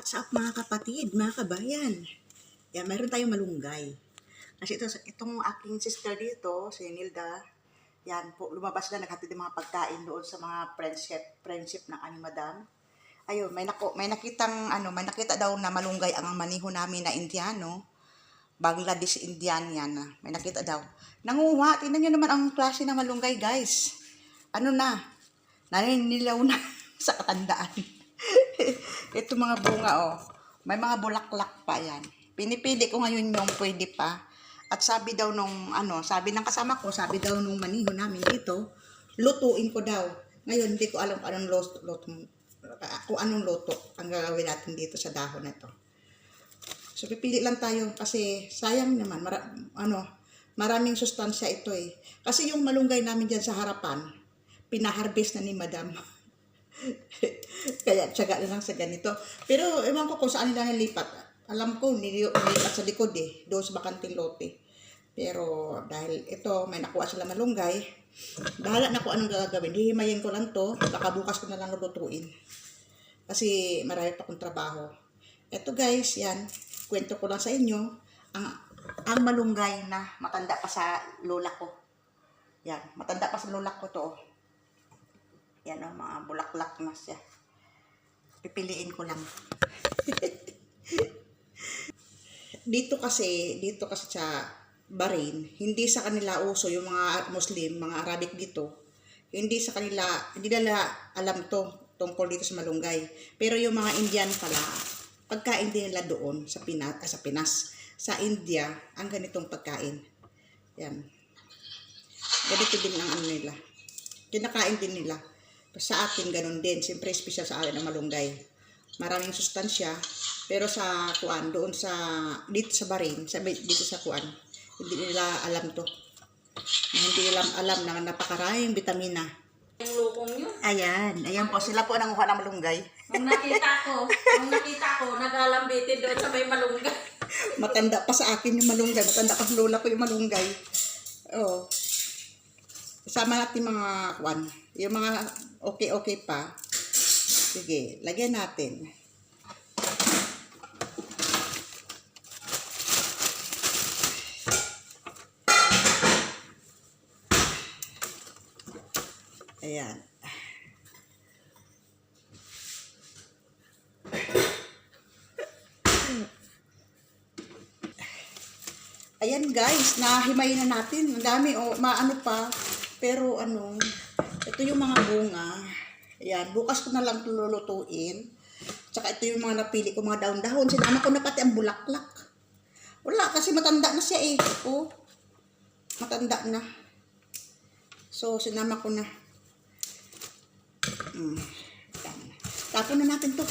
What's up mga kapatid, mga kabayan? Yan, mayroon tayong malunggay. Kasi itong aking sister dito, si Nilda, yan po, lumabas na naghatid ng mga pagkain doon sa mga friendship ng ani madam. Ayun, may nakita daw na malunggay ang maniho namin na Indiano. Bangladesh Indian yan. May nakita daw. Nanguha, tingnan nyo naman ang klase ng malunggay, guys. Ano na? Naninilaw na sa katandaan. Ito mga bunga, oh. May mga bulaklak pa yan. Pinipili ko ngayon yung pwede pa. At sabi daw sabi ng kasama ko, sabi daw nung maniho namin dito, lutuin ko daw. Ngayon, hindi ko alam kung anong luto ang gagawin natin dito sa dahon na ito. So, pipili lang tayo kasi sayang naman, maraming sustansya ito eh. Kasi yung malunggay namin dyan sa harapan, pinaharbis na ni madam. Kaya tiyaga na lang sa ganito. Pero ewan ko kung saan nila nilipat. Alam ko, nilipat sa likod eh. Doon sa bakanting lote. Pero dahil ito, may nakuha sila malunggay, bahala na kung anong gagawin. Hihimayin ko lang to. Baka bukas ko na lang lutuin. Kasi marami pa akong trabaho. Ito guys, yan. Kwento ko lang sa inyo. Ang malunggay na matanda pa sa lola ko. Yan. Matanda pa sa lola ko to. Yan o, mga bulaklak na siya. Pipiliin ko lang. Dito kasi sa Bahrain, hindi sa kanila uso yung mga Muslim, mga Arabic dito. Hindi nila alam tungkol dito sa malunggay. Pero yung mga Indian pala, pagkain din nila doon sa Pinas. Sa India, ang ganitong pagkain. Yan. Ganito din ang nila. Kinakain din nila. Sa atin, ganun din. Siyempre, special sa atin ang malunggay. Maraming sustansya. Pero dito sa Bahrain, dito sa hindi nila alam to. Hindi nila alam na napakaraming vitamina. Yung lukong yun? Ayan po. Sila po nanguha ng malunggay. Nung nakita ko, nagalambitin doon sa may malunggay. Matanda pa sa akin yung malunggay. Matanda pa sa lola ko yung malunggay. Oo. Sama natin mga yung mga okay pa. Sige, lagyan natin. Ayan. Ayan guys, nahimayin na natin. Ang dami, maano pa. Pero ito yung mga bunga. Ayan, bukas ko na lang lulutuin. Tsaka ito yung mga napili ko, mga dahon-dahon. Sinama ko na pati ang bulaklak. Wala, kasi matanda na siya eh. Oh, matanda na. So, sinama ko na. Tapon na natin to.